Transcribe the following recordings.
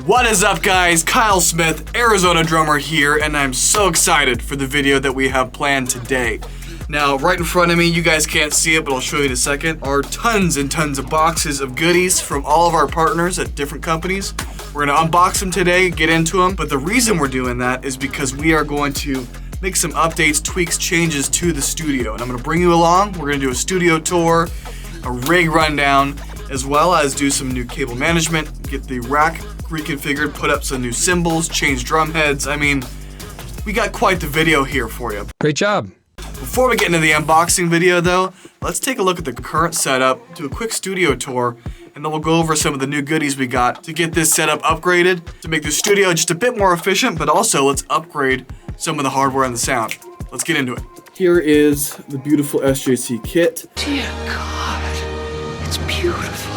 What is up, guys? Kyle Smith, Arizona drummer here, and I'm so excited for the video that we have planned today. Now, right in front of me, you guys can't see it, but I'll show you in a second, are tons and tons of boxes of goodies from all of our partners at different companies. We're gonna unbox them today, get into them, but the reason we're doing that is because we are going to make some updates, tweaks, changes to the studio, and I'm gonna bring you along. We're gonna do a studio tour, a rig rundown, as well as do some new cable management, get the rack reconfigured, put up some new cymbals, change drum heads. I mean, we got quite the video here for you. Great job. Before we get into the unboxing video though, let's take a look at the current setup, do a quick studio tour, and then we'll go over some of the new goodies we got to get this setup upgraded, to make the studio just a bit more efficient, but also let's upgrade some of the hardware and the sound. Let's get into it. Here is the beautiful SJC kit. Dear God, it's beautiful.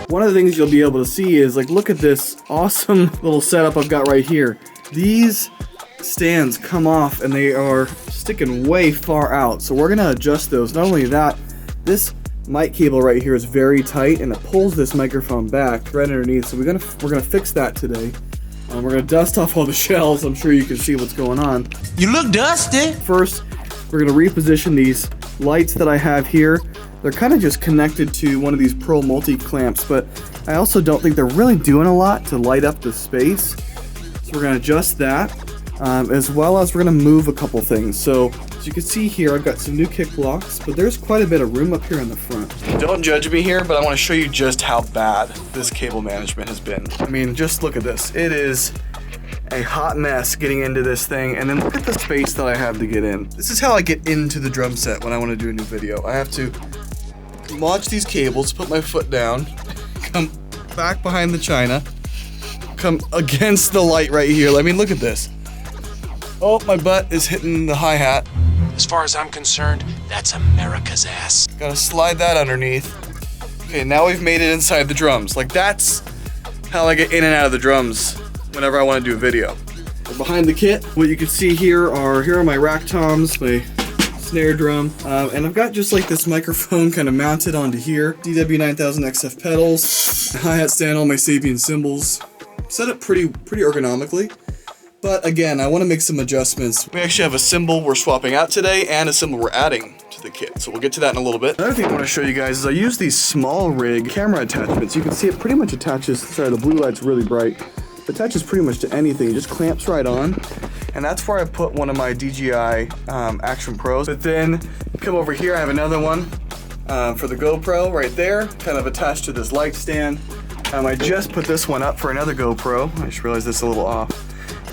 One of the things you'll be able to see is, like, look at this awesome little setup I've got right here. These stands come off and they are sticking way far out, so we're gonna adjust those. Not only that, this mic cable right here is very tight and it pulls this microphone back right underneath, so we're gonna fix that today. We're gonna dust off all the shells. I'm sure you can see what's going on. You look dusty. First, we're gonna reposition these lights that I have here. They're kind of just connected to one of these Pro multi clamps, but I also don't think they're really doing a lot to light up the space. So we're gonna adjust that, as well as we're gonna move a couple things. So as you can see here, I've got some new kick blocks, but there's quite a bit of room up here in the front. Don't judge me here, but I wanna show you just how bad this cable management has been. I mean, just look at this. It is a hot mess getting into this thing, and then look at the space that I have to get in. This is how I get into the drum set when I wanna do a new video. I have to launch these cables, put my foot down, come back behind the china, come against the light right here. I mean, look at this. Oh, my butt is hitting the hi-hat. As far as I'm concerned, that's America's ass. Gotta slide that underneath. Okay, now we've made it inside the drums. Like, that's how I get in and out of the drums whenever I want to do a video. Behind the kit, what you can see here are my rack toms, my snare drum, and I've got just like this microphone kind of mounted onto here. DW9000 XF pedals, hi-hat stand, all my Sabian cymbals. Set up pretty ergonomically. But again, I want to make some adjustments. We actually have a cymbal we're swapping out today and a cymbal we're adding to the kit, so we'll get to that in a little bit. Another thing I want to show you guys is I use these small rig camera attachments. You can see it pretty much attaches, sorry, the blue light's really bright. It attaches pretty much to anything. It just clamps right on. And that's where I put one of my DJI Action Pros. But then come over here, I have another one for the GoPro right there, kind of attached to this light stand. I just put this one up for another GoPro. I just realized it's a little off.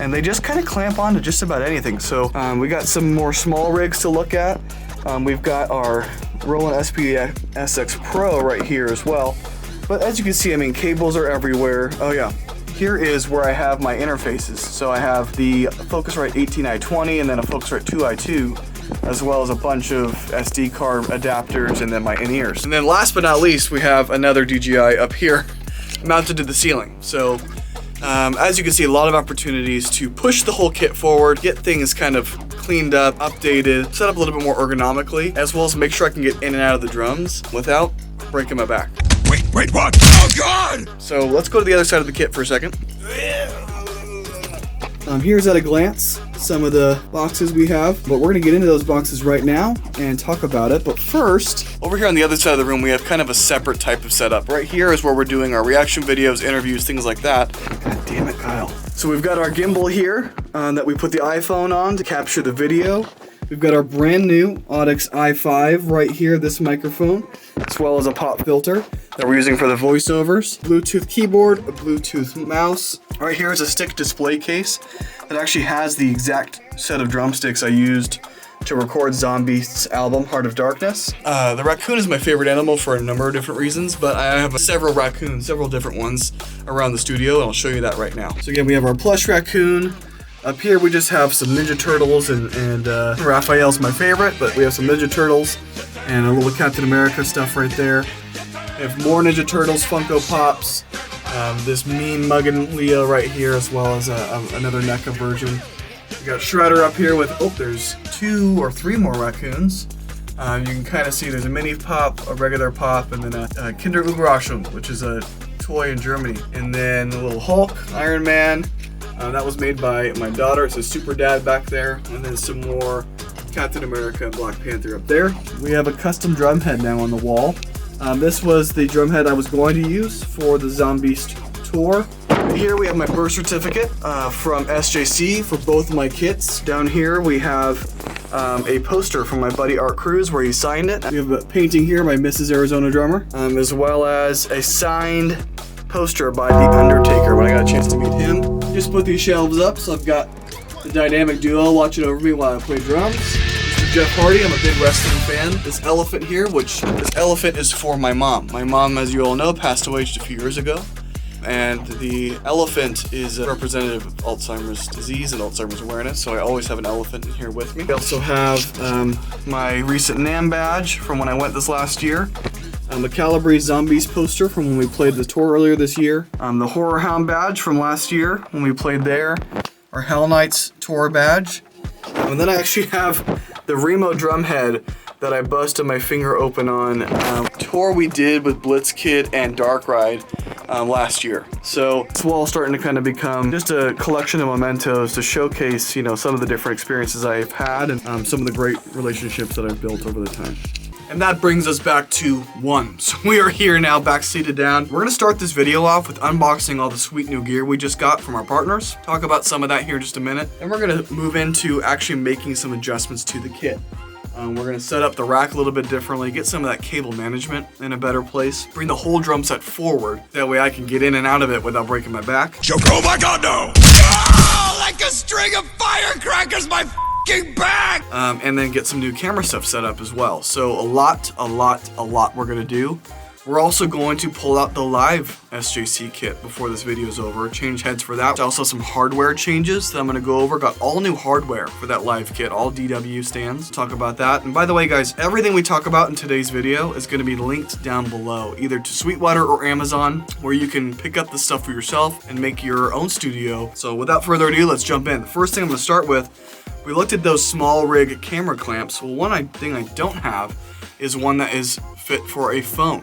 And they just kind of clamp onto just about anything. So we got some more small rigs to look at. We've got our Roland SP-SX Pro right here as well. But as you can see, I mean, cables are everywhere. Oh yeah, here is where I have my interfaces. So I have the Focusrite 18i20 and then a Focusrite 2i2, as well as a bunch of SD card adapters and then my in-ears. And then last but not least, we have another DJI up here mounted to the ceiling. So as you can see, a lot of opportunities to push the whole kit forward, get things kind of cleaned up, updated, set up a little bit more ergonomically, as well as make sure I can get in and out of the drums without breaking my back. Wait, what? Oh God! So let's go to the other side of the kit for a second. Here's at a glance some of the boxes we have, but we're gonna get into those boxes right now and talk about it. But first, over here on the other side of the room, we have kind of a separate type of setup. Right here is where we're doing our reaction videos, interviews, things like that. God damn it, Kyle. So we've got our gimbal here that we put the iPhone on to capture the video. We've got our brand new Audix i5 right here, this microphone, as well as a pop filter that we're using for the voiceovers. Bluetooth keyboard, a Bluetooth mouse. Right here is a stick display case that actually has the exact set of drumsticks I used to record Zombie's album, Heart of Darkness. The raccoon is my favorite animal for a number of different reasons, but I have several raccoons, several different ones around the studio, and I'll show you that right now. So again, we have our plush raccoon. Up here we just have some Ninja Turtles and Raphael's my favorite, but we have some Ninja Turtles and a little Captain America stuff right there. We have more Ninja Turtles Funko Pops, this mean muggin' Leo right here, as well as another NECA version. We got Shredder up here with, oh, there's 2 or 3 more raccoons. You can kind of see there's a mini pop, a regular pop, and then a Kinder Überraschung, which is a toy in Germany. And then the little Hulk, Iron Man, that was made by my daughter. It's a Super Dad back there. And then some more Captain America and Black Panther up there. We have a custom drum head now on the wall. This was the drum head I was going to use for the Zombies tour. Here we have my birth certificate from SJC for both of my kits. Down here we have a poster from my buddy Art Cruz where he signed it. We have a painting here by Mrs. Arizona Drummer, as well as a signed poster by The Undertaker when I got a chance to meet him. Just put these shelves up, so I've got the dynamic duo watching over me while I play drums. This is Jeff Hardy, I'm a big wrestling fan. This elephant here, this elephant is for my mom. My mom, as you all know, passed away just a few years ago. And the elephant is a representative of Alzheimer's disease and Alzheimer's awareness, so I always have an elephant in here with me. I also have my recent NAMM badge from when I went this last year. The Calabrese Zombies poster from when we played the tour earlier this year. The Horror Hound badge from last year when we played there. Our Hell Nights tour badge. And then I actually have the Remo drum head that I busted my finger open on tour we did with Blitzkid and Dark Ride last year. So it's all starting to kind of become just a collection of mementos to showcase, you know, some of the different experiences I've had and some of the great relationships that I've built over the time. And that brings us back to one. So we are here now, back seated down. We're gonna start this video off with unboxing all the sweet new gear we just got from our partners. Talk about some of that here in just a minute. And we're gonna move into actually making some adjustments to the kit. We're gonna set up the rack a little bit differently, get some of that cable management in a better place, bring the whole drum set forward. That way I can get in and out of it without breaking my back. Oh my god, no! Oh, like a string of firecrackers, my f***ing back! And then get some new camera stuff set up as well. So a lot we're gonna do. We're also going to pull out the live SJC kit before this video is over, change heads for that. Also some hardware changes that I'm gonna go over. Got all new hardware for that live kit, all DW stands. Talk about that. And by the way, guys, everything we talk about in today's video is gonna be linked down below, either to Sweetwater or Amazon, where you can pick up the stuff for yourself and make your own studio. So without further ado, let's jump in. The first thing I'm gonna start with, we looked at those small rig camera clamps. Well, one thing I don't have is one that is fit for a phone.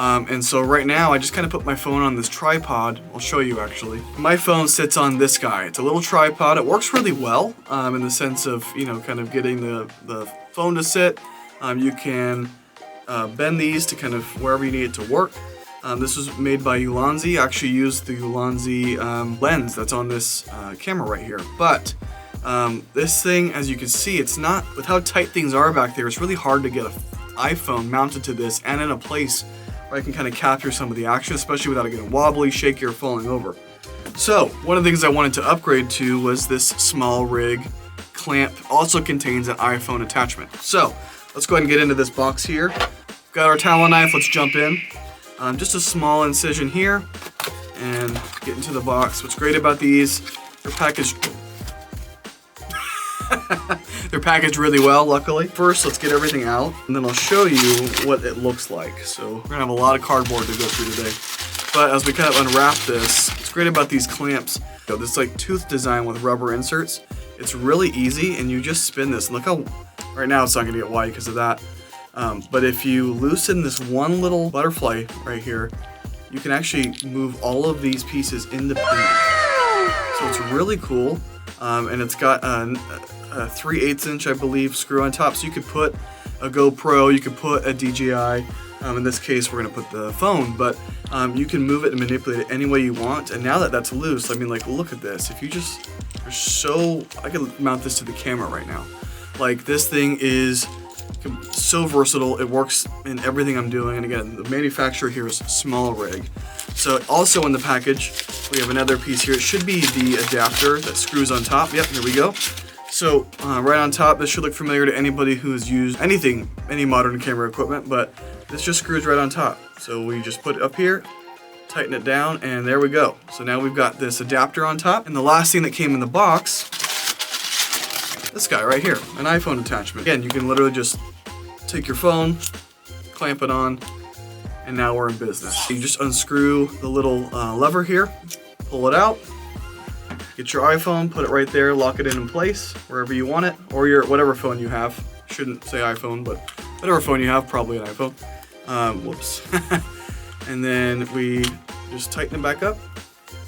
And so right now I just kind of put my phone on this tripod. I'll show you actually. My phone sits on this guy. It's a little tripod. It works really well in the sense of, you know, kind of getting the phone to sit. You can bend these to kind of wherever you need it to work. This was made by Ulanzi. I actually used the Ulanzi lens that's on this camera right here. But this thing, as you can see, it's not, with how tight things are back there, it's really hard to get an iPhone mounted to this and in a place where I can kind of capture some of the action, especially without it getting wobbly, shaky, or falling over. So, one of the things I wanted to upgrade to was this small rig clamp. Also contains an iPhone attachment. So, let's go ahead and get into this box here. Got our Talon knife, let's jump in. Just a small incision here, and get into the box. What's great about these, they're packaged they're packaged really well, luckily. First, let's get everything out, and then I'll show you what it looks like. So we're gonna have a lot of cardboard to go through today. But as we kind of unwrap this, what's great about these clamps, you know, this like tooth design with rubber inserts, it's really easy, and you just spin this. And look how, right now it's not gonna get white because of that. But if you loosen this one little butterfly right here, you can actually move all of these pieces independently. So it's really cool. And it's got a 3/8 inch, I believe, screw on top. So you could put a GoPro, you could put a DJI. In this case, we're gonna put the phone, but you can move it and manipulate it any way you want. And now that that's loose, I mean, like, look at this. If you just, I can mount this to the camera right now. Like, this thing is so versatile. It works in everything I'm doing. And again, the manufacturer here is Small Rig. So also in the package, we have another piece here. It should be the adapter that screws on top. Yep, here we go. So right on top, this should look familiar to anybody who's used any modern camera equipment, but this just screws right on top. So we just put it up here, tighten it down, and there we go. So now we've got this adapter on top. And the last thing that came in the box, this guy right here, an iPhone attachment. Again, you can literally just take your phone, clamp it on, and now we're in business. You just unscrew the little lever here, pull it out, get your iPhone, put it right there, lock it in place wherever you want it, or your whatever phone you have. Shouldn't say iPhone, but whatever phone you have, probably an iPhone. Whoops. And then we Just tighten it back up.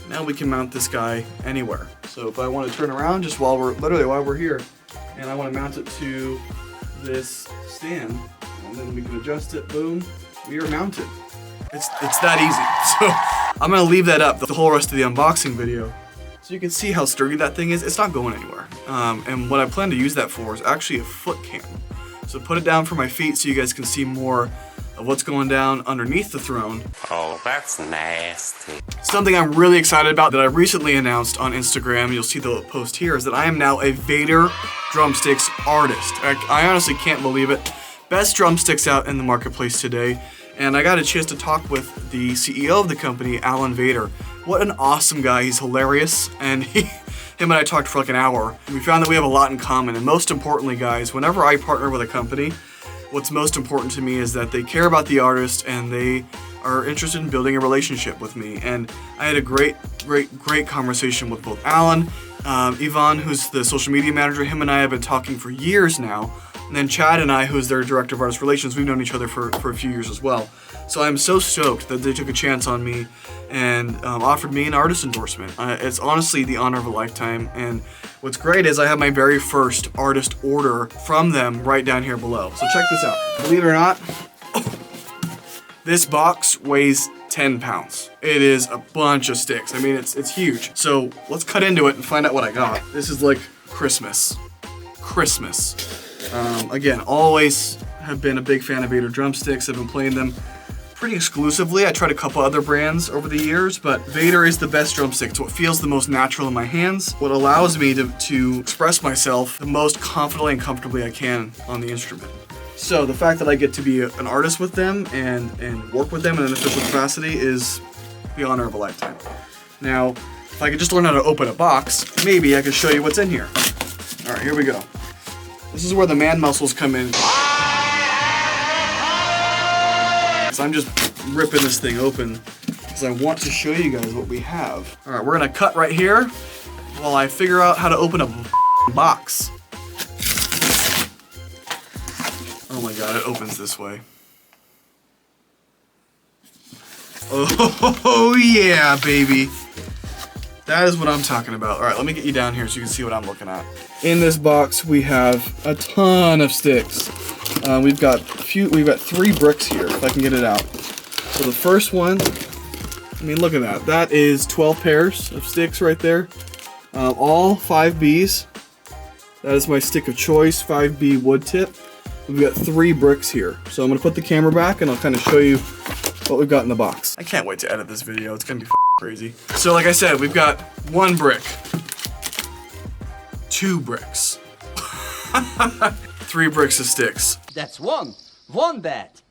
Now we can mount this guy anywhere. So if I want to turn around just while we're here, and I want to mount it to this stand, and then we can adjust it, boom, we are mounted. It's that easy. So I'm gonna leave that up the whole rest of the unboxing video, so you can see how sturdy that thing is. It's not going anywhere. And what I plan to use that for is actually a foot cam. So put it down for my feet so you guys can see more of what's going down underneath the throne. Oh, that's nasty. Something I'm really excited about that I recently announced on Instagram, you'll see the post here, is that I am now a Vater Drumsticks artist. I honestly can't believe it. Best drumsticks out in the marketplace today. And I got a chance to talk with the CEO of the company, Alan Vater. What an awesome guy, he's hilarious. And him and I talked for like an hour. We found that we have a lot in common. And most importantly, guys, whenever I partner with a company, what's most important to me is that they care about the artist and they are interested in building a relationship with me. And I had a great conversation with both Alan, Ivan, who's the social media manager. Him and I have been talking for years now. And then Chad and I, who's their director of artist relations, we've known each other for a few years as well. So I'm so stoked that they took a chance on me and offered me an artist endorsement. It's honestly the honor of a lifetime. And what's great is I have my very first artist order from them right down here below. So check this out. Believe it or not, this box weighs 10 pounds. It is a bunch of sticks. I mean, it's huge. So let's cut into it and find out what I got. This is like Christmas. Again, always have been a big fan of Vater drumsticks. I've been playing them pretty exclusively. I tried a couple other brands over the years, but Vater is the best drumstick. It's what feels the most natural in my hands, what allows me to express myself the most confidently and comfortably I can on the instrument. So the fact that I get to be an artist with them and work with them in an official capacity is the honor of a lifetime. Now, if I could just learn how to open a box, maybe I could show you what's in here. All right, here we go. This is where the man muscles come in. So I'm just ripping this thing open because I want to show you guys what we have. All right, we're gonna cut right here while I figure out how to open a box. Oh my God, it opens this way. Oh yeah, baby. That is what I'm talking about. All right, let me get you down here so you can see what I'm looking at. In this box, we have a ton of sticks. We've got 3 bricks here, if I can get it out. So the first one, I mean, look at that. That is 12 pairs of sticks right there. All 5Bs. That is my stick of choice, 5B wood tip. We've got 3 bricks here. So I'm gonna put the camera back and I'll kind of show you what we've got in the box. I can't wait to edit this video. It's gonna be crazy. So like I said, we've got 1 brick, 2 bricks, 3 bricks of sticks. That's one bat.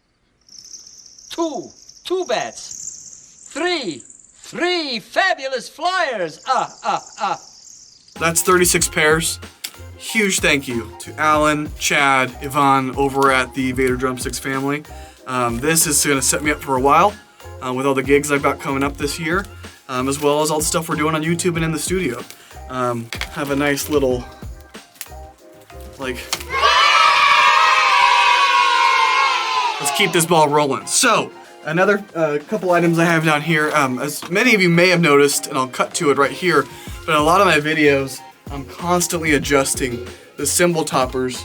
Two bats. Three fabulous flyers. That's 36 pairs. Huge thank you to Alan, Chad, Ivan over at the Vater Drumsticks family. This is gonna set me up for a while with all the gigs I've got coming up this year, as well as all the stuff we're doing on YouTube and in the studio. Have a nice little, like, let's keep this ball rolling. So, another couple items I have down here, as many of you may have noticed, and I'll cut to it right here, but in a lot of my videos, I'm constantly adjusting the cymbal toppers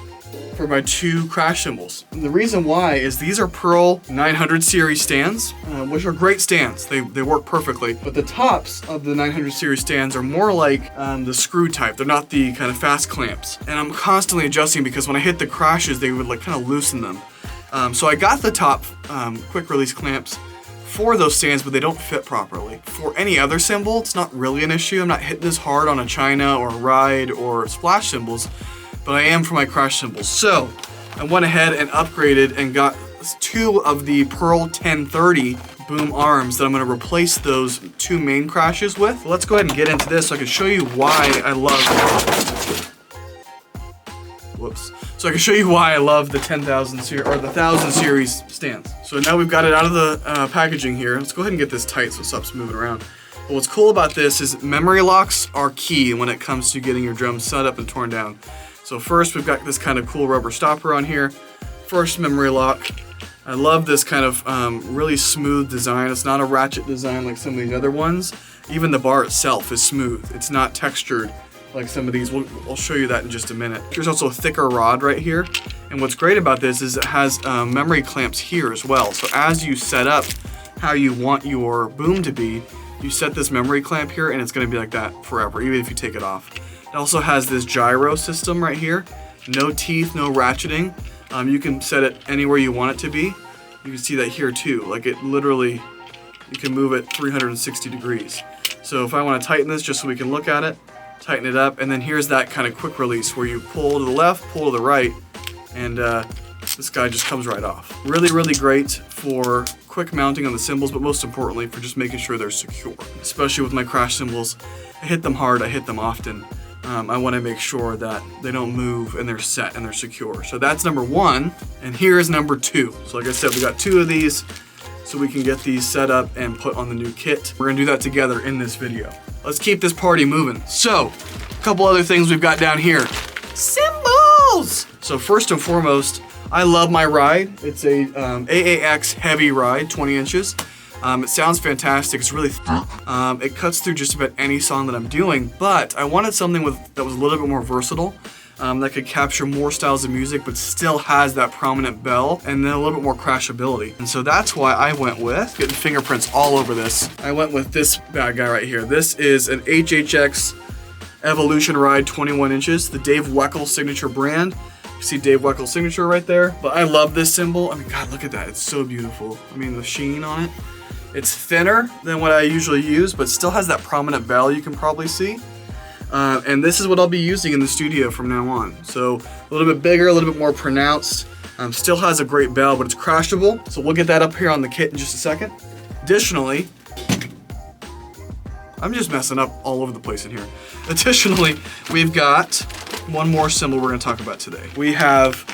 for my 2 crash cymbals. And the reason why is these are Pearl 900 series stands, which are great stands. They work perfectly. But the tops of the 900 series stands are more like the screw type. They're not the kind of fast clamps. And I'm constantly adjusting because when I hit the crashes, they would like kind of loosen them. So I got the top quick release clamps for those stands, but they don't fit properly. For any other cymbal, it's not really an issue. I'm not hitting as hard on a China or a ride or splash cymbals, but I am for my crash cymbals. So I went ahead and upgraded and got 2 of the Pearl 1030 boom arms that I'm gonna replace those 2 main crashes with. So let's go ahead and get into this so I can show you why I love, so I can show you why I love the 10,000 series, or the 1000 series stands. So now we've got it out of the packaging here. Let's go ahead and get this tight so it stops moving around. But what's cool about this is memory locks are key when it comes to getting your drums set up and torn down. So first we've got this kind of cool rubber stopper on here. First memory lock, I love this kind of really smooth design. It's not a ratchet design like some of these other ones. Even the bar itself is smooth. It's not textured like some of these. I'll show you that in just a minute. Here's also a thicker rod right here. And what's great about this is it has memory clamps here as well. So as you set up how you want your boom to be, you set this memory clamp here and it's gonna be like that forever, even if you take it off. It also has this gyro system right here. No teeth, no ratcheting. You can set it anywhere you want it to be. You can see that here too. Like it literally, you can move it 360 degrees. So if I want to tighten this just so we can look at it, tighten it up, and then here's that kind of quick release where you pull to the left, pull to the right, and this guy just comes right off. Really, really great for quick mounting on the cymbals, but most importantly for just making sure they're secure. Especially with my crash cymbals, I hit them hard, I hit them often. I want to make sure that they don't move and they're set and they're secure. So that's number one, and here's number two. So like I said, we got two of these so we can get these set up and put on the new kit. We're gonna do that together in this video. Let's keep this party moving. So, a couple other things we've got down here. Cymbals! So first and foremost, I love my ride. It's a AAX heavy ride, 20 inches. It sounds fantastic, it's really it cuts through just about any song that I'm doing, but I wanted something that was a little bit more versatile, that could capture more styles of music, but still has that prominent bell, and then a little bit more crashability. And so that's why I went with, getting fingerprints all over this, I went with this bad guy right here. This is an HHX Evolution Ride 21 inches, the Dave Weckl signature brand. You see Dave Weckl signature right there, but I love this cymbal. I mean, God, look at that, it's so beautiful. I mean, the sheen on it. It's thinner than what I usually use, but still has that prominent bell you can probably see. And this is what I'll be using in the studio from now on. So a little bit bigger, a little bit more pronounced. Still has a great bell, but it's crashable. So we'll get that up here on the kit in just a second. Additionally, I'm just messing up all over the place in here. Additionally, we've got one more cymbal we're gonna talk about today. We have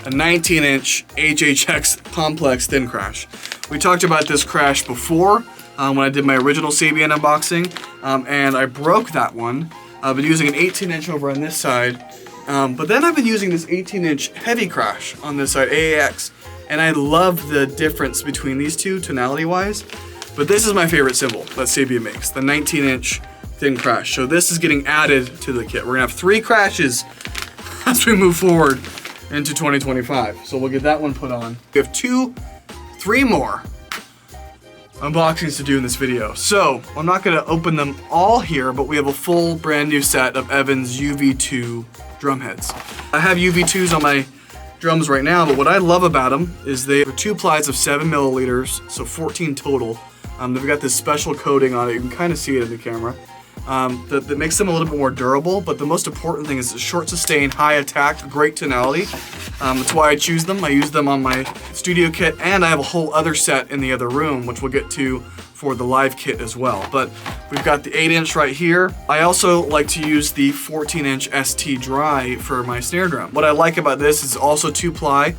a 19-inch HHX Complex Thin Crash. We talked about this crash before when I did my original Sabian unboxing, and I broke that one. I've been using an 18-inch over on this side, but then I've been using this 18-inch heavy crash on this side, AAX, and I love the difference between these two tonality-wise, but this is my favorite cymbal that Sabian makes, the 19-inch Thin Crash. So this is getting added to the kit. We're gonna have 3 crashes as we move forward into 2025. So we'll get that one put on. We have 3 more unboxings to do in this video. So I'm not gonna open them all here, but we have a full brand new set of Evans UV2 drum heads. I have UV2s on my drums right now, but what I love about them is they are 2 plies of 7 milliliters, so 14 total. They've got this special coating on it. You can kind of see it in the camera. That makes them a little bit more durable, but the most important thing is the short sustain, high attack, great tonality. That's why I choose them. I use them on my studio kit, and I have a whole other set in the other room, which we'll get to for the live kit as well. But we've got the 8-inch right here. I also like to use the 14-inch ST Dry for my snare drum. What I like about this is also 2-ply.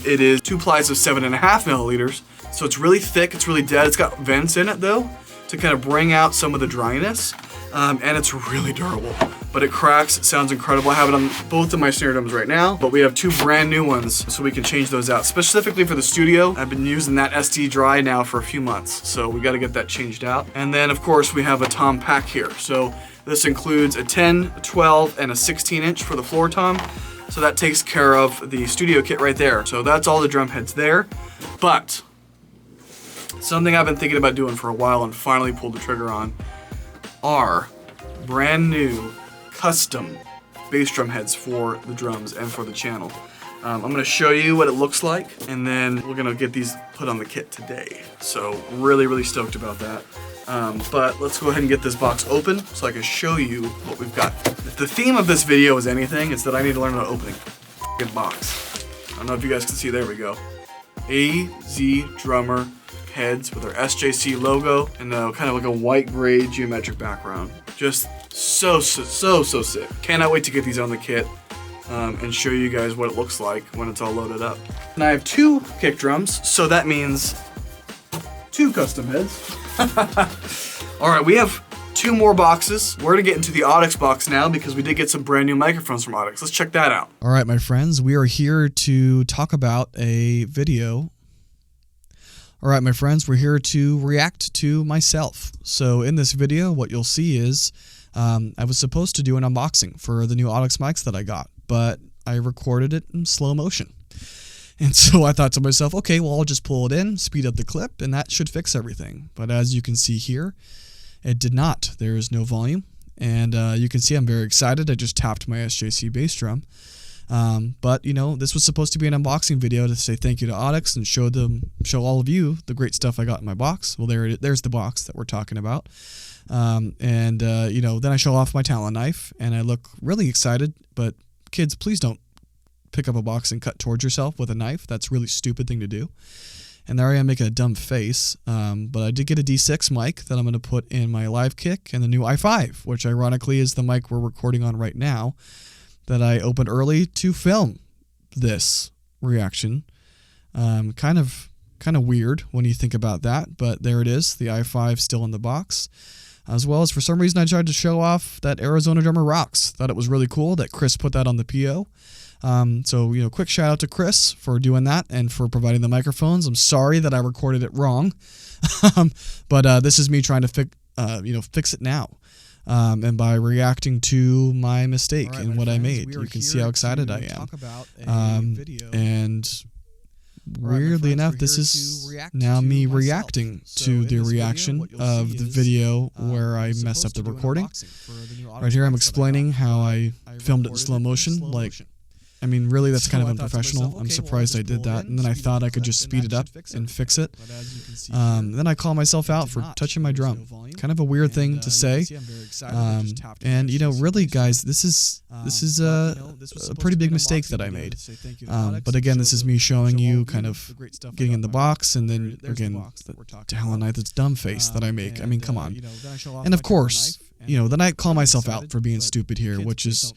It is 2 plies of 7.5 milliliters. So it's really thick, it's really dead. It's got vents in it though, to kind of bring out some of the dryness. And it's really durable, but it cracks, it sounds incredible. I have it on both of my snare drums right now, but we have 2 brand new ones, so we can change those out. Specifically for the studio, I've been using that ST Dry now for a few months, so we gotta get that changed out. And then of course we have a tom pack here. So this includes a 10, a 12, and a 16-inch for the floor tom. So that takes care of the studio kit right there. So that's all the drum heads there. But something I've been thinking about doing for a while and finally pulled the trigger on are brand new custom bass drum heads for the drums and for the channel. I'm gonna show you what it looks like, and then we're gonna get these put on the kit today. So really, really stoked about that. But let's go ahead and get this box open so I can show you what we've got. If the theme of this video is anything, it's that I need to learn how to open a box. I don't know if you guys can see, there we go. AZ Drummer heads with our SJC logo and kind of like a white gray geometric background. Just so sick. Cannot wait to get these on the kit and show you guys what it looks like when it's all loaded up. And I have 2 kick drums, so that means 2 custom heads. All right, we have 2 more boxes. We're gonna get into the Audix box now because we did get some brand new microphones from Audix. Let's check that out. All right, my friends, we are here to talk about a video Alright my friends, we're here to react to myself. So in this video, what you'll see is I was supposed to do an unboxing for the new Audix mics that I got, but I recorded it in slow motion. And so I thought to myself, okay, well I'll just pull it in, speed up the clip, and that should fix everything. But as you can see here, it did not. There is no volume. And you can see I'm very excited. I just tapped my SJC bass drum. But you know, this was supposed to be an unboxing video to say thank you to Audix and show all of you the great stuff I got in my box. Well, there's the box that we're talking about. You know, then I show off my Talon knife and I look really excited. But kids, please don't pick up a box and cut towards yourself with a knife. That's a really stupid thing to do. And there I am making a dumb face. But I did get a D6 mic that I'm going to put in my live kick and the new i5, which ironically is the mic we're recording on right now, that I opened early to film this reaction. Kind of weird when you think about that, but there it is, the i5 still in the box. As well as for some reason I tried to show off that Arizona Drummer Rocks. Thought it was really cool that Chris put that on the PO. So, you know, quick shout out to Chris for doing that and for providing the microphones. I'm sorry that I recorded it wrong, but this is me trying to fix it now. And by reacting to my mistake and what I made, you can see how excited I am. And weirdly enough, this is now me reacting to the reaction of the video where I messed up the recording. Right here I'm explaining how I filmed it in slow motion. Like, I mean, really, that's kind of unprofessional. I'm surprised I did that. And then I thought I could just speed it up and fix it. Then I call myself out for touching my drum. Kind of a weird thing to say. And, you know, really, guys, this is a pretty big mistake that I made. But again, this is me showing you kind of getting in the box. And then, again, the Talon knife, that's dumb face that I make. I mean, come on. And of course, you know, then I call myself out for being stupid here, which is,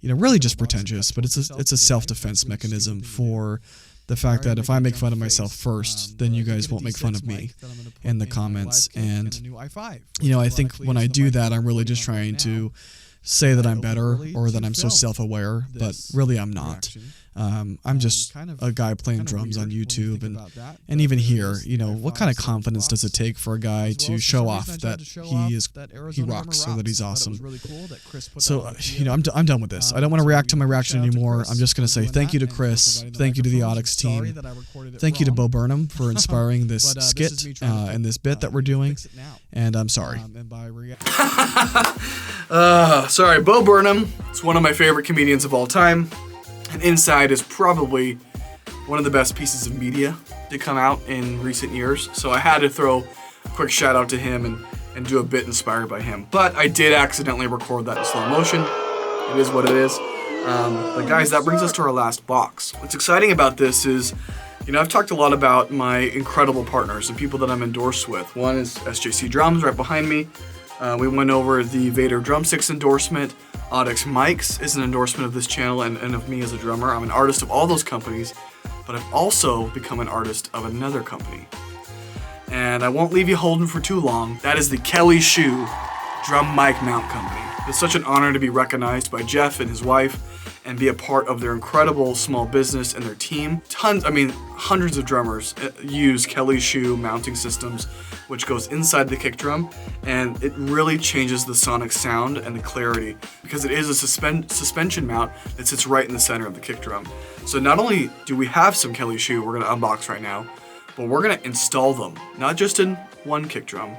you know, really just pretentious, but it's a self-defense mechanism for the fact that if I make fun of myself first, then you guys won't make fun of me in the comments. And, you know, I think when I do that, I'm really just trying to say that I'm better or that I'm so self-aware, but really I'm not. I'm just a guy playing drums on YouTube, and even here, you know, what kind of confidence does it take for a guy to show off that he rocks or that he's awesome? So, you know, I'm done with this. I don't want to react to my reaction anymore. I'm just going to say thank you to Chris, thank you to the Audix team, thank you to Bo Burnham for inspiring this skit and this bit that we're doing, and I'm sorry. Sorry, Bo Burnham is one of my favorite comedians of all time. And Inside is probably one of the best pieces of media to come out in recent years. So I had to throw a quick shout out to him and do a bit inspired by him. But I did accidentally record that in slow motion. It is what it is. But guys, that brings us to our last box. What's exciting about this is, you know, I've talked a lot about my incredible partners and people that I'm endorsed with. One is SJC Drums right behind me. We went over the Vater Drumsticks endorsement. Audix Mics is an endorsement of this channel and of me as a drummer. I'm an artist of all those companies, but I've also become an artist of another company. And I won't leave you holding for too long. That is the Kelly Shoe Drum Mic Mount Company. It's such an honor to be recognized by Jeff and his wife and be a part of their incredible small business and their team. Hundreds of drummers use Kelly Shoe mounting systems, which goes inside the kick drum, and it really changes the sonic sound and the clarity because it is a suspension mount that sits right in the center of the kick drum. So not only do we have some Kelly Shoe we're gonna unbox right now, but we're gonna install them, not just in one kick drum,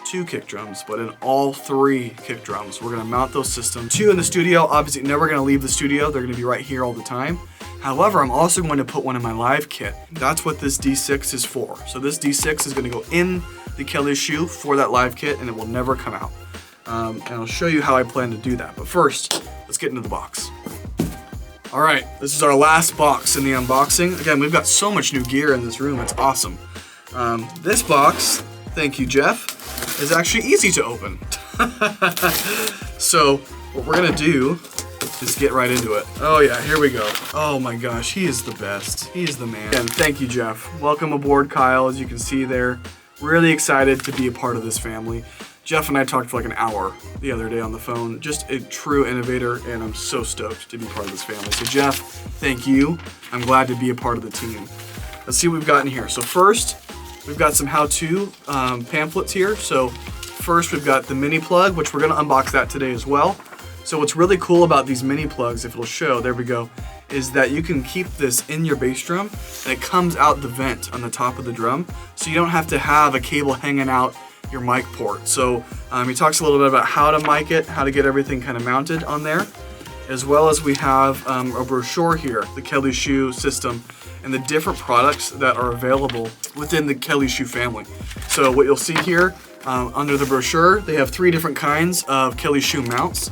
2 kick drums, but in all 3 kick drums. We're gonna mount those systems. 2 in the studio, obviously never gonna leave the studio. They're gonna be right here all the time. However, I'm also going to put one in my live kit. That's what this D6 is for. So this D6 is gonna go in the Kelly Shoe for that live kit and it will never come out. And I'll show you how I plan to do that. But first, let's get into the box. All right, this is our last box in the unboxing. Again, we've got so much new gear in this room, it's awesome. This box, thank you, Jeff, is actually easy to open. So what we're gonna do is get right into it. Oh yeah, here we go. Oh my gosh, he is the best. He is the man. Again, thank you, Jeff. Welcome aboard, Kyle. As you can see there, really excited to be a part of this family. Jeff and I talked for like an hour the other day on the phone. Just a true innovator, and I'm so stoked to be part of this family. So Jeff, thank you. I'm glad to be a part of the team. Let's see what we've got in here. So first, we've got some how-to pamphlets here. So first we've got the mini plug, which we're gonna unbox that today as well. So what's really cool about these mini plugs, if it'll show, there we go, is that you can keep this in your bass drum and it comes out the vent on the top of the drum. So you don't have to have a cable hanging out your mic port. So he talks a little bit about how to mic it, how to get everything kind of mounted on there, as well as we have a brochure here, the Kelly Shoe system, and the different products that are available within the Kelly Shoe family. So what you'll see here under the brochure, they have 3 different kinds of Kelly Shoe mounts.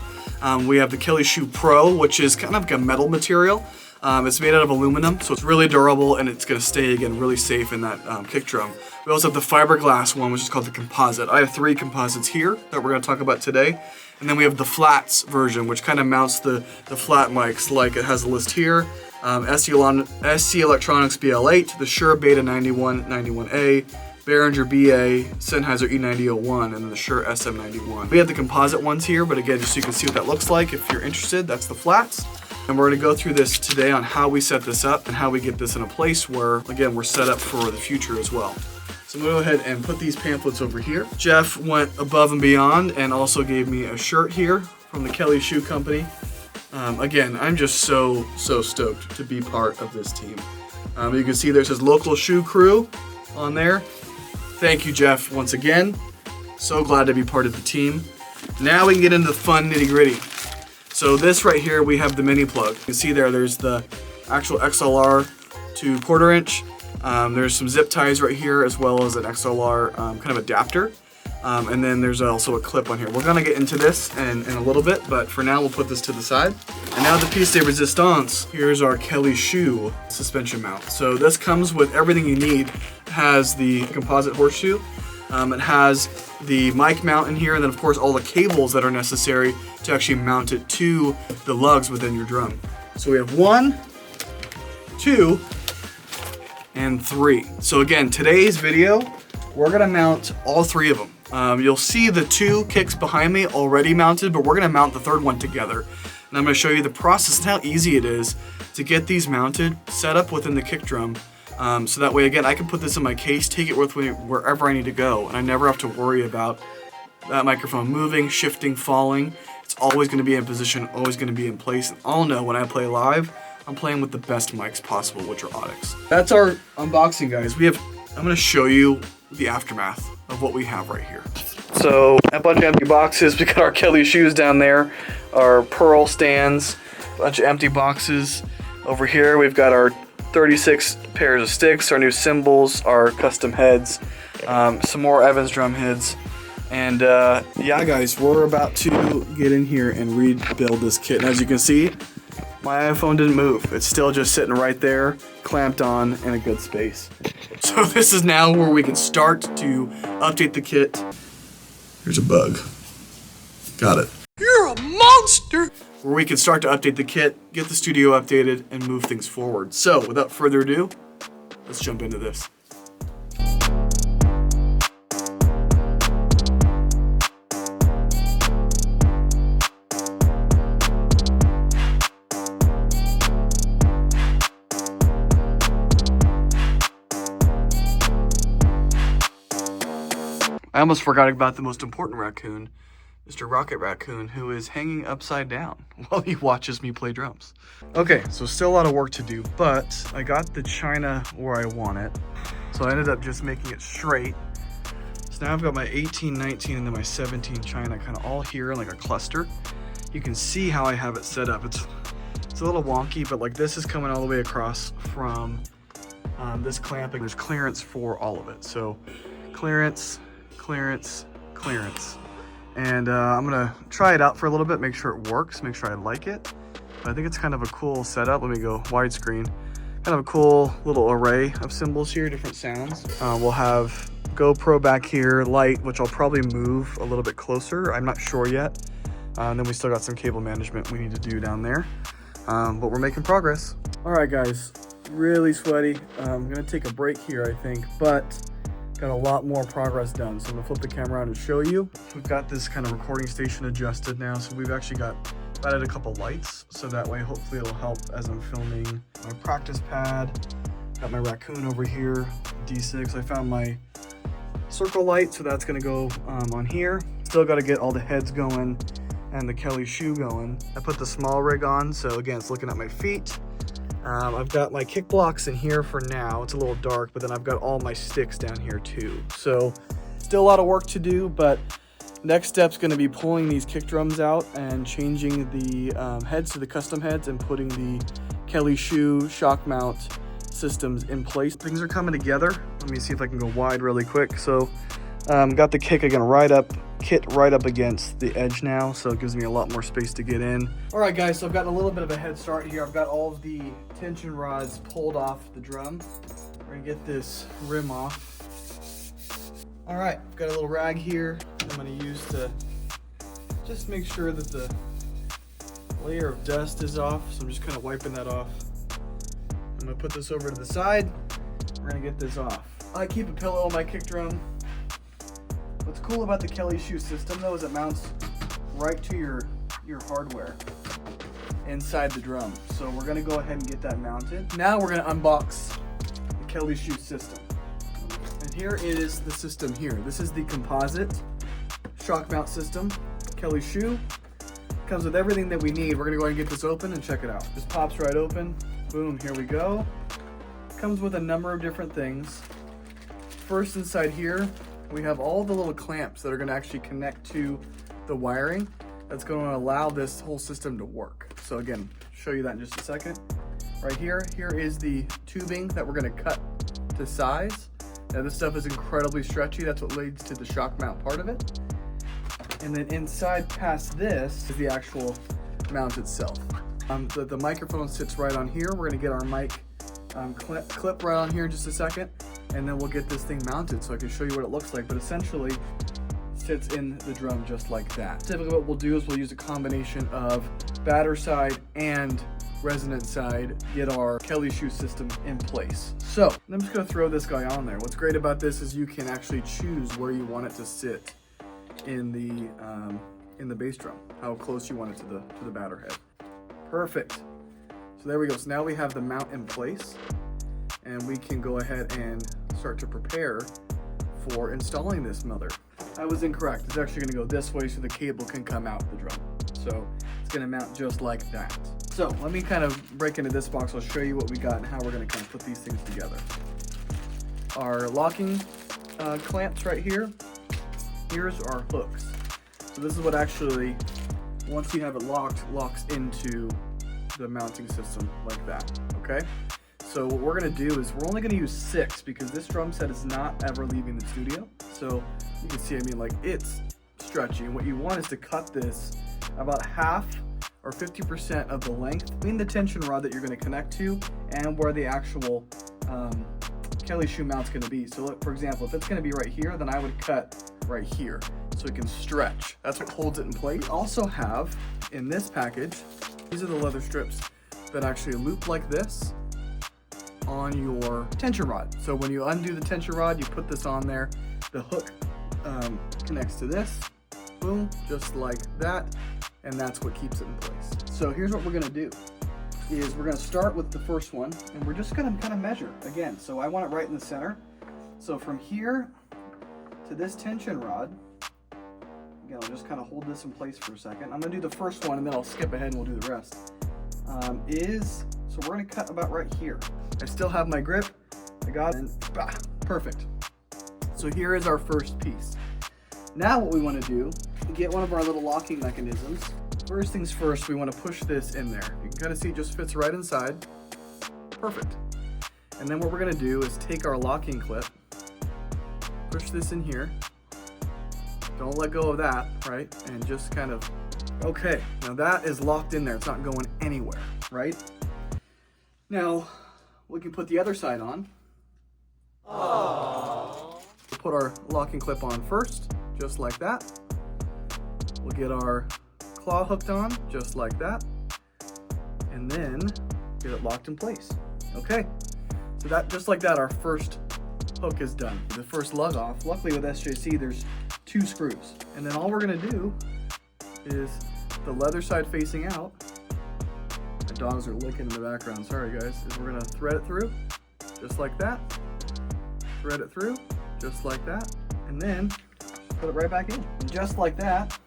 We have the Kelly Shoe Pro, which is kind of like a metal material. It's made out of aluminum, so it's really durable and it's gonna stay, again, really safe in that kick drum. We also have the fiberglass one, which is called the Composite. I have 3 composites here that we're gonna talk about today. And then we have the flats version, which kind of mounts the flat mics, like it has a list here. SC Electronics BL8, the Shure Beta 9191A, Behringer BA, Sennheiser E9001, and then the Shure SM91. We have the composite ones here, but again, just so you can see what that looks like, if you're interested, that's the flats. And we're gonna go through this today on how we set this up and how we get this in a place where, again, we're set up for the future as well. So I'm gonna go ahead and put these pamphlets over here. Jeff went above and beyond and also gave me a shirt here from the Kelly Shoe Company. Again, I'm just so stoked to be part of this team. You can see there says local shoe crew on there. Thank you, Jeff, once again. So glad to be part of the team. Now we can get into the fun nitty gritty. So this right here, we have the mini plug. You can see there's the actual XLR to 1/4 inch. There's some zip ties right here, as well as an XLR kind of adapter. And then there's also a clip on here. We're gonna get into this in a little bit, but for now we'll put this to the side. And now the piece de resistance, here's our Kelly Shoe suspension mount. So this comes with everything you need. It has the composite horseshoe, it has the mic mount in here, and then of course all the cables that are necessary to actually mount it to the lugs within your drum. So we have 1, 2, and 3. So again, today's video, we're gonna mount all 3 of them. You'll see the 2 kicks behind me already mounted, but we're gonna mount the 3rd one together. And I'm gonna show you the process and how easy it is to get these mounted, set up within the kick drum. So that way, again, I can put this in my case, take it with me wherever I need to go, and I never have to worry about that microphone moving, shifting, falling. It's always gonna be in position, always gonna be in place. And I'll know when I play live, I'm playing with the best mics possible, which are Audix. That's our unboxing, guys. I'm gonna show you the aftermath of what we have right here. So a bunch of empty boxes. We got our Kelly shoes down there, our pearl stands, a bunch of empty boxes. Over here we've got our 36 pairs of sticks, our new cymbals, our custom heads, some more Evans drum heads. And yeah, guys, we're about to get in here and rebuild this kit. And as you can see, my iPhone didn't move. It's still just sitting right there, clamped on in a good space. So this is now where we can start to update the kit. Here's a bug. Got it. You're a monster! Where we can start to update the kit, get the studio updated, and move things forward. So without further ado, let's jump into this. I almost forgot about the most important raccoon, Mr. Rocket Raccoon, who is hanging upside down while he watches me play drums. Okay, so still a lot of work to do, but I got the china where I want it. So I ended up just making it straight. So now I've got my 18, 19, and then my 17 china kind of all here in like a cluster. You can see how I have it set up. It's a little wonky, but like this is coming all the way across from this clamping. There's clearance for all of it. So clearance, clearance, clearance. And I'm gonna try it out for a little bit, make sure it works, make sure I like it. But I think it's kind of a cool setup. Let me go widescreen. Kind of a cool little array of cymbals here, different sounds. We'll have GoPro back here, light, which I'll probably move a little bit closer. I'm not sure yet. And then we still got some cable management we need to do down there. But we're making progress. All right, guys, really sweaty. I'm gonna take a break here, I think, but got a lot more progress done. So I'm gonna flip the camera around and show you. We've got this kind of recording station adjusted now. So we've actually added a couple lights. So that way, hopefully it'll help as I'm filming. My practice pad, got my raccoon over here, D6. I found my circle light, so that's gonna go on here. Still gotta get all the heads going and the Kelly shoe going. I put the small rig on, so again, it's looking at my feet. I've got my kick blocks in here for now. It's a little dark, but then I've got all my sticks down here too. So still a lot of work to do, but next step's gonna be pulling these kick drums out and changing the heads to the custom heads and putting the Kelly shoe shock mount systems in place. Things are coming together. Let me see if I can go wide really quick. So got the kick again kit right up against the edge now, so it gives me a lot more space to get in. All right guys, so I've got a little bit of a head start here. I've got all of the tension rods pulled off the drum. We're gonna get this rim off. All right, I've got a little rag here I'm gonna use to just make sure that the layer of dust is off. So I'm just kind of wiping that off. I'm gonna put this over to the side. We're gonna get this off. I keep a pillow on my kick drum. What's cool about the Kelly shoe system though is it mounts right to your hardware inside the drum. So we're gonna go ahead and get that mounted. Now we're gonna unbox the Kelly shoe system. And here is the system here. This is the Composite shock mount system, Kelly shoe. Comes with everything that we need. We're gonna go ahead and get this open and check it out. This pops right open. Boom, here we go. Comes with a number of different things. First, inside here, we have all the little clamps that are gonna actually connect to the wiring. That's gonna allow this whole system to work. So again, show you that in just a second. Right here is the tubing that we're gonna cut to size. Now this stuff is incredibly stretchy. That's what leads to the shock mount part of it. And then inside past this is the actual mount itself. The microphone sits right on here. We're gonna get our mic clip right on here in just a second, and then we'll get this thing mounted so I can show you what it looks like. But essentially, it sits in the drum just like that. Typically what we'll do is we'll use a combination of Vater side and resonant side, get our Kelly shoe system in place. So I'm just gonna throw this guy on there. What's great about this is you can actually choose where you want it to sit in the bass drum, how close you want it to the Vater head. Perfect. So there we go. So now we have the mount in place, and we can go ahead and start to prepare for installing this mother. I was incorrect. It's actually gonna go this way so the cable can come out the drum. So it's gonna mount just like that. So let me kind of break into this box. I'll show you what we got and how we're gonna kind of put these things together. Our locking clamps right here. Here's our hooks. So this is what actually, once you have it locked, locks into the mounting system like that, okay? So what we're gonna do is we're only gonna use 6 because this drum set is not ever leaving the studio. So you can see, I mean, like, it's stretchy. And what you want is to cut this about half or 50% of the length between the tension rod that you're gonna connect to and where the actual Kelly shoe mount's gonna be. So look, for example, if it's gonna be right here, then I would cut right here so it can stretch. That's what holds it in place. We also have in this package, these are the leather strips that actually loop like this on your tension rod. So when you undo the tension rod, you put this on there, the hook connects to this, boom, just like that, and that's what keeps it in place. So here's what we're gonna do, is we're gonna start with the first one, and we're just gonna kind of measure again. So I want it right in the center. So from here to this tension rod, again, I'll just kind of hold this in place for a second. I'm gonna do the first one and then I'll skip ahead and we'll do the rest. So we're gonna cut about right here. I still have my grip, I got it, and perfect. So here is our first piece. Now what we wanna do, get one of our little locking mechanisms. First things first, we wanna push this in there. You can kind of see it just fits right inside. Perfect. And then what we're gonna do is take our locking clip, push this in here. Don't let go of that, right? And just kind of, okay, now that is locked in there. It's not going anywhere, right? Now, we can put the other side on. Aww. We'll put our locking clip on first, just like that. We'll get our claw hooked on, just like that. And then get it locked in place. Okay, so that, just like that, our first hook is done. The first lug off. Luckily with SJC, there's 2 screws. And then all we're gonna do is the leather side facing out. The dogs are licking in the background, sorry guys. Is we're gonna thread it through, just like that. thread it through, just like that, and then put it right back in. And just like that,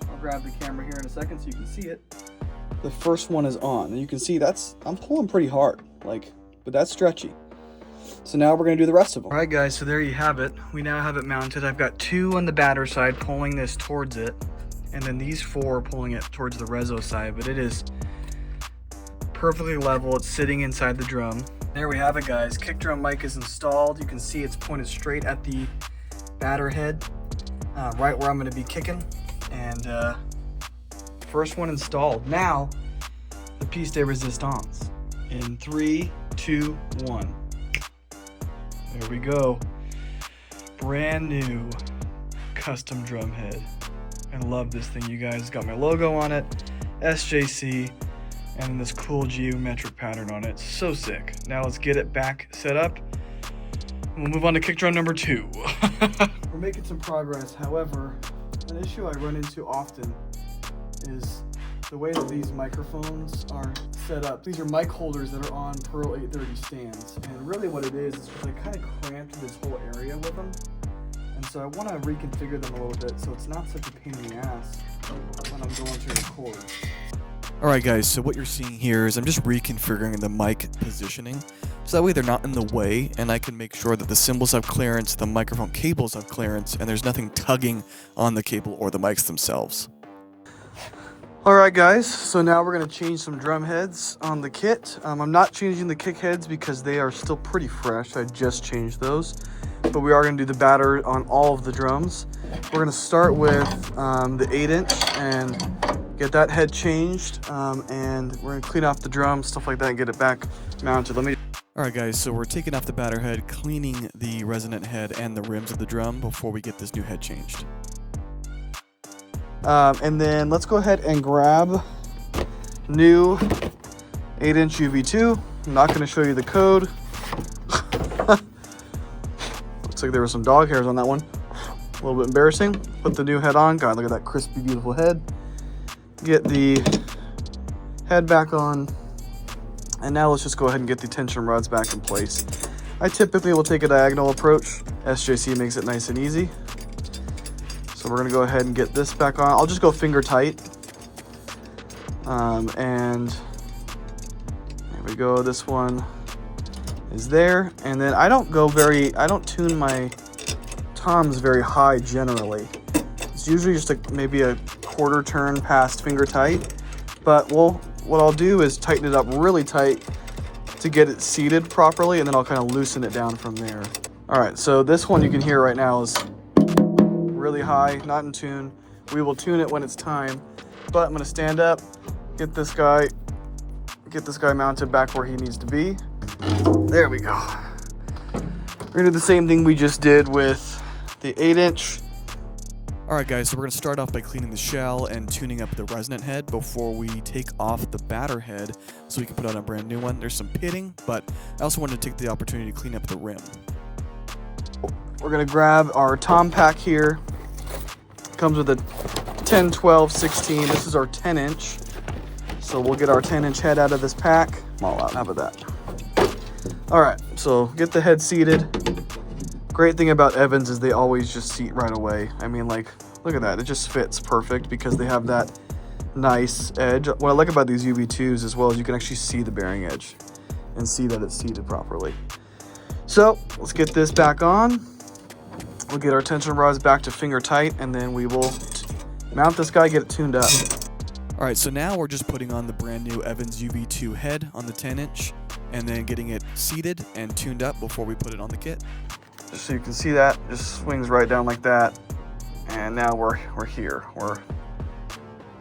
I'll grab the camera here in a second so you can see it. The first one is on, and you can see I'm pulling pretty hard, but that's stretchy. So now we're gonna do the rest of them. All right guys, so there you have it. We now have it mounted. I've got 2 on the batter side pulling this towards it, and then these 4 pulling it towards the reso side, but it is perfectly level. It's sitting inside the drum. There we have it guys. Kick drum mic is installed. You can see it's pointed straight at the batter head, right where I'm gonna be kicking. And first one installed. Now, the piece de resistance. In 3, 2, 1. There we go. Brand new custom drum head. I love this thing, you guys. It's got my logo on it, SJC, and this cool geometric pattern on it. So sick. Now let's get it back set up. And we'll move on to kick drum number 2. We're making some progress. However, an issue I run into often is the way that these microphones are set up. These are mic holders that are on Pearl 830 stands. And really what it is just I kind of cramped this whole area with them. And so I want to reconfigure them a little bit so it's not such a pain in the ass when I'm going to record. Alright guys, so what you're seeing here is I'm just reconfiguring the mic positioning so that way they're not in the way and I can make sure that the cymbals have clearance, the microphone cables have clearance, and there's nothing tugging on the cable or the mics themselves. Alright guys, so now we're going to change some drum heads on the kit. I'm not changing the kick heads because they are still pretty fresh. I just changed those. But we are going to do the batter on all of the drums. We're going to start with the 8-inch and get that head changed. And we're going to clean off the drum, stuff like that, and get it back mounted. Alright guys, so we're taking off the batter head, cleaning the resonant head and the rims of the drum before we get this new head changed. And then let's go ahead and grab new 8-inch UV2. I'm not going to show you the code. Looks like there were some dog hairs on that one. A little bit embarrassing. Put the new head on. God, look at that crispy, beautiful head. Get the head back on. And now let's just go ahead and get the tension rods back in place. I typically will take a diagonal approach. SJC makes it nice and easy. So we're going to go ahead and get this back on. I'll just go finger tight. And there we go. This one is there. And then I don't tune my toms very high generally. It's usually just maybe a quarter turn past finger tight. But what I'll do is tighten it up really tight to get it seated properly, and then I'll kind of loosen it down from there. All right, so this one you can hear right now is really high, not in tune. We will tune it when it's time, but I'm gonna stand up, get this guy mounted back where he needs to be. There we go. We're gonna do the same thing we just did with the 8-inch. Alright guys, so we're going to start off by cleaning the shell and tuning up the resonant head before we take off the batter head so we can put on a brand new one. There's some pitting, but I also wanted to take the opportunity to clean up the rim. We're going to grab our tom pack here. Comes with a 10, 12, 16. This is our 10-inch. So we'll get our 10-inch head out of this pack. I'm all out. How about that? Alright, so get the head seated. Great thing about Evans is they always just seat right away. I mean, like, look at that. It just fits perfect because they have that nice edge. What I like about these UV2s as well is you can actually see the bearing edge and see that it's seated properly. So let's get this back on. We'll get our tension rods back to finger tight, and then we will mount this guy, get it tuned up. Alright, so now we're just putting on the brand new Evans UV2 head on the 10-inch and then getting it seated and tuned up before we put it on the kit. So you can see that just swings right down like that, and now we're here.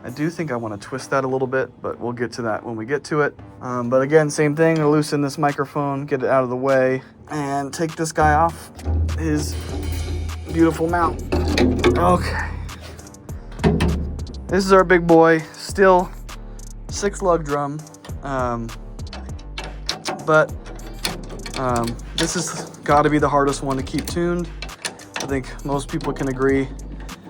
I do think I want to twist that a little bit, but we'll get to that when we get to it. But again, same thing. I'll loosen this microphone, get it out of the way, and take this guy off his beautiful mount. Okay, this is our big boy. Still 6-lug drum, but this has got to be the hardest one to keep tuned. I think most people can agree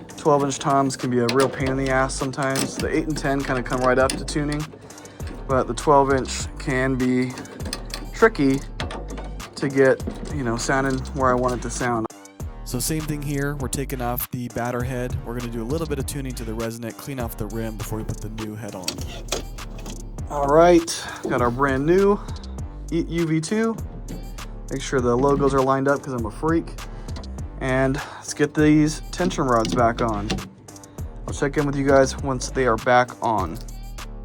12-inch toms can be a real pain in the ass sometimes. The 8 and 10 kind of come right up to tuning, but the 12-inch can be tricky to get you know, sounding where I want it to sound. So same thing here, we're taking off the batter head. We're gonna do a little bit of tuning to the resonant, clean off the rim before we put the new head on. All right, got our brand new UV2. Make sure the logos are lined up because I'm a freak. And let's get these tension rods back on. I'll check in with you guys once they are back on.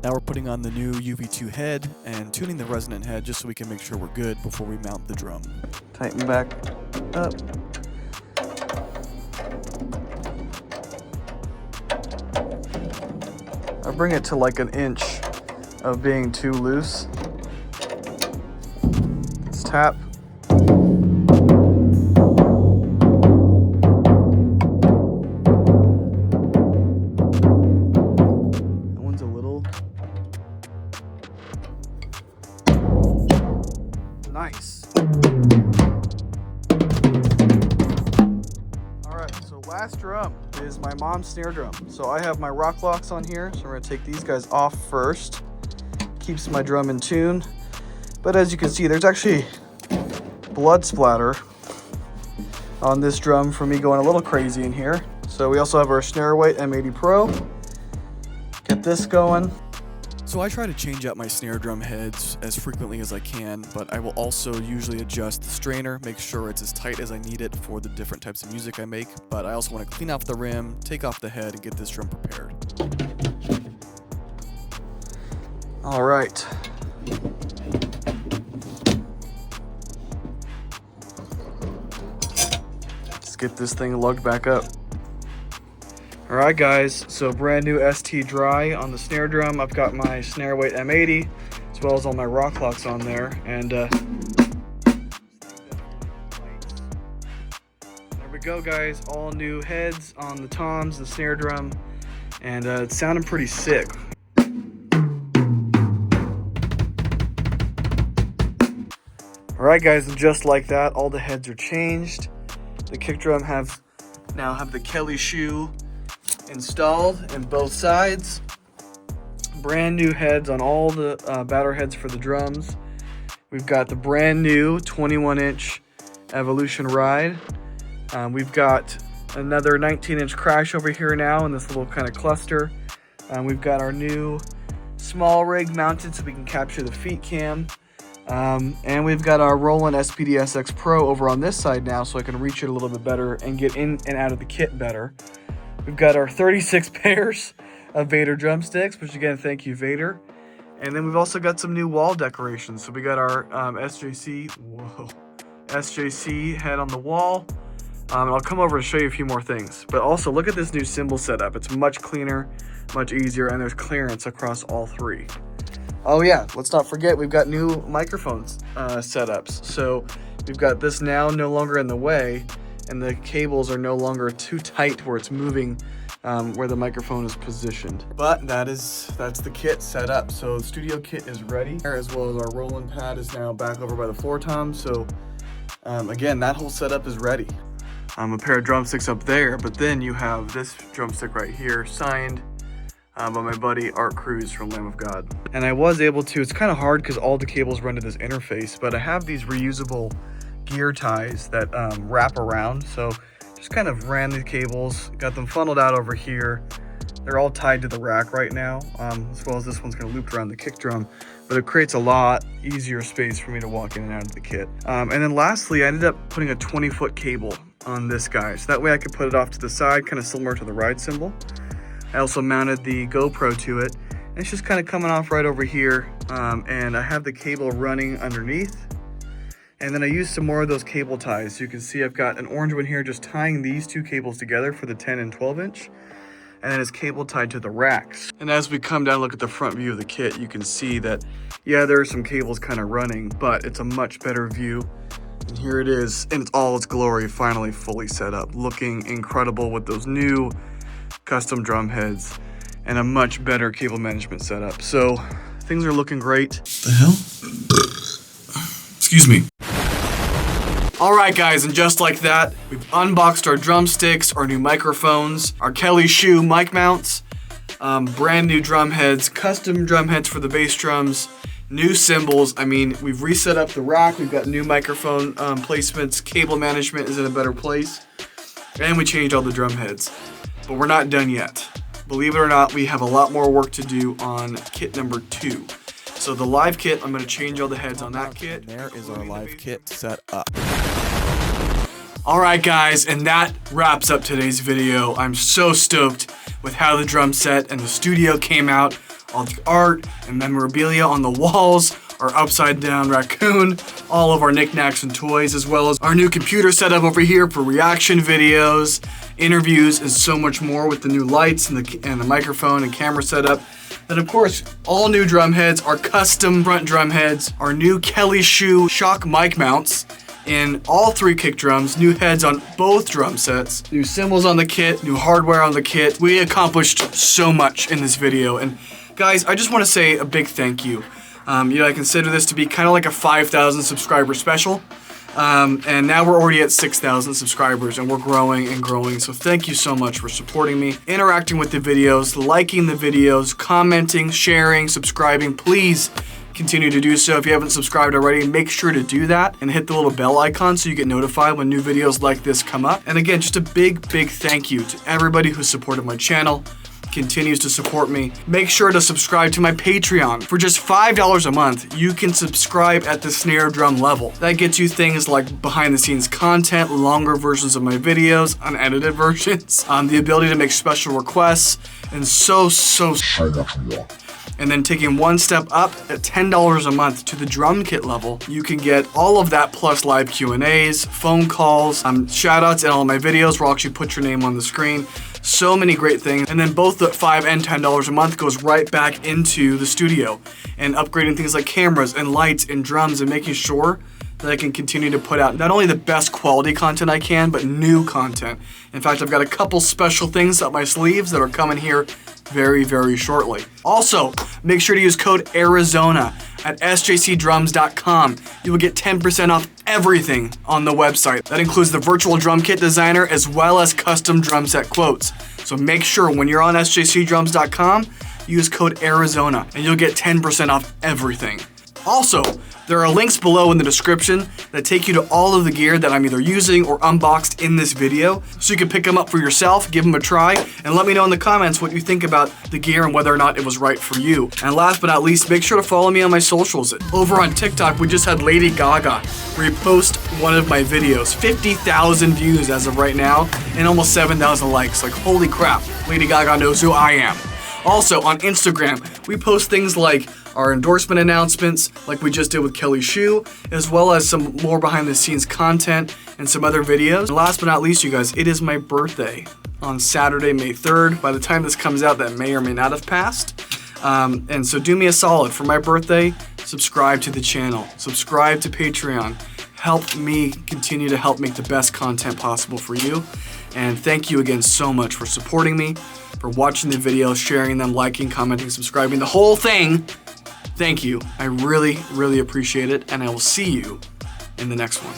Now we're putting on the new UV2 head and tuning the resonant head just so we can make sure we're good before we mount the drum. Tighten back up. I bring it to like an inch of being too loose. Let's tap. That one's a little nice. Alright, so last drum is my mom's snare drum. So I have my rock locks on here, so we're going to take these guys off first. Keeps my drum in tune. But as you can see, there's actually blood splatter on this drum from me going a little crazy in here. So we also have our snare weight M80 Pro. Get this going. So I try to change out my snare drum heads as frequently as I can, but I will also usually adjust the strainer, make sure it's as tight as I need it for the different types of music I make, but I also want to clean off the rim, take off the head, and get this drum prepared. All right. Let's get this thing lugged back up. All right, guys, so brand new ST dry on the snare drum. I've got my snare weight M80 as well as all my rock locks on there, and there we go, guys. All new heads on the toms, the snare drum, and it's sounding pretty sick. All right, guys, and just like that, all the heads are changed. The kick drum now have the Kelly shoe installed in both sides. Brand new heads on all the batter heads for the drums. We've got the brand new 21-inch Evolution ride. We've got another 19-inch crash over here now in this little kind of cluster. We've got our new small rig mounted so we can capture the feet cam. And we've got our Roland SPD-SX Pro over on this side now so I can reach it a little bit better and get in and out of the kit better. We've got our 36 pairs of Vater drumsticks, which again, thank you, Vater. And then we've also got some new wall decorations. So we got our SJC head on the wall. And I'll come over and show you a few more things. But also, look at this new cymbal setup. It's much cleaner, much easier, and there's clearance across all three. Oh yeah, let's not forget we've got new microphones setups. So we've got this now no longer in the way, and the cables are no longer too tight where it's moving where the microphone is positioned. But that's the kit set up. So the studio kit is ready, as well as our Roland pad is now back over by the floor tom. So again, that whole setup is ready. A pair of drumsticks up there, but then you have this drumstick right here signed by my buddy Art Cruz from Lamb of God. And I was able to, it's kind of hard because all the cables run to this interface, but I have these reusable gear ties that wrap around. So just kind of ran the cables, got them funneled out over here. They're all tied to the rack right now, as well as this one's gonna loop around the kick drum, but it creates a lot easier space for me to walk in and out of the kit. And then lastly, I ended up putting a 20-foot cable on this guy, so that way I could put it off to the side, kind of similar to the ride cymbal. I also mounted the GoPro to it, and it's just kind of coming off right over here, and I have the cable running underneath. And then I used some more of those cable ties. So you can see I've got an orange one here just tying these two cables together for the 10 and 12 inch. And then it's cable tied to the racks. And as we come down and look at the front view of the kit, you can see that, yeah, there are some cables kind of running, but it's a much better view. And here it is in all its glory, finally fully set up. Looking incredible with those new custom drum heads and a much better cable management setup. So things are looking great. The hell? Excuse me. All right, guys, and just like that, we've unboxed our drumsticks, our new microphones, our Kelly shoe mic mounts, brand new drum heads, custom drum heads for the bass drums, new cymbals. I mean, we've reset up the rack. We've got new microphone placements. Cable management is in a better place. And we changed all the drum heads. But we're not done yet. Believe it or not, we have a lot more work to do on kit number 2. So the live kit, I'm going to change all the heads on that kit. There is our live kit set up. Alright guys, and that wraps up today's video. I'm so stoked with how the drum set and the studio came out. All the art and memorabilia on the walls, our upside down raccoon, all of our knickknacks and toys, as well as our new computer setup over here for reaction videos, interviews, and so much more with the new lights and the microphone and camera setup. And of course, all new drum heads, our custom front drum heads, our new Kelly Shoe shock mic mounts, in all 3 kick drums, new heads on both drum sets, new cymbals on the kit, new hardware on the kit. We accomplished so much in this video, and guys, I just want to say a big thank you. I consider this to be kind of like a 5,000 subscriber special, and now we're already at 6,000 subscribers, and we're growing and growing, so thank you so much for supporting me, interacting with the videos, liking the videos, commenting, sharing, subscribing. Please continue to do so. If you haven't subscribed already, make sure to do that and hit the little bell icon so you get notified when new videos like this come up. And again, just a big thank you to everybody who supported my channel, continues to support me. Make sure to subscribe to my Patreon. For just $5 a month, you can subscribe at the snare drum level. That gets you things like behind the scenes content, longer versions of my videos, unedited versions, the ability to make special requests, and so much more. And then taking one step up at $10 a month to the drum kit level, you can get all of that plus live Q&As, phone calls, shout outs in all of my videos where I'll actually put your name on the screen. So many great things. And then both the $5 and $10 a month goes right back into the studio and upgrading things like cameras and lights and drums and making sure that I can continue to put out not only the best quality content I can, but new content. In fact, I've got a couple special things up my sleeves that are coming here very shortly. Also, make sure to use code Arizona at sjcdrums.com. You will get 10% off everything on the website. That includes the virtual drum kit designer as well as custom drum set quotes. So make sure when you're on sjcdrums.com, use code Arizona and you'll get 10% off everything. Also, there are links below in the description that take you to all of the gear that I'm either using or unboxed in this video, so you can pick them up for yourself, give them a try, and let me know in the comments what you think about the gear and whether or not it was right for you. And last but not least, make sure to follow me on my socials. Over on TikTok, we just had Lady Gaga repost one of my videos. 50,000 views as of right now, and almost 7,000 likes. Like, holy crap, Lady Gaga knows who I am. Also, on Instagram, we post things like our endorsement announcements, like we just did with Kelly Shoe, as well as some more behind the scenes content and some other videos. And last but not least, you guys, it is my birthday on Saturday, May 3rd. By the time this comes out, that may or may not have passed. And so do me a solid. For my birthday, subscribe to the channel, subscribe to Patreon. Help me continue to help make the best content possible for you. And thank you again so much for supporting me, for watching the videos, sharing them, liking, commenting, subscribing, the whole thing. Thank you. I really appreciate it, and I will see you in the next one.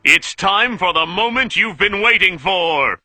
It's time for the moment you've been waiting for.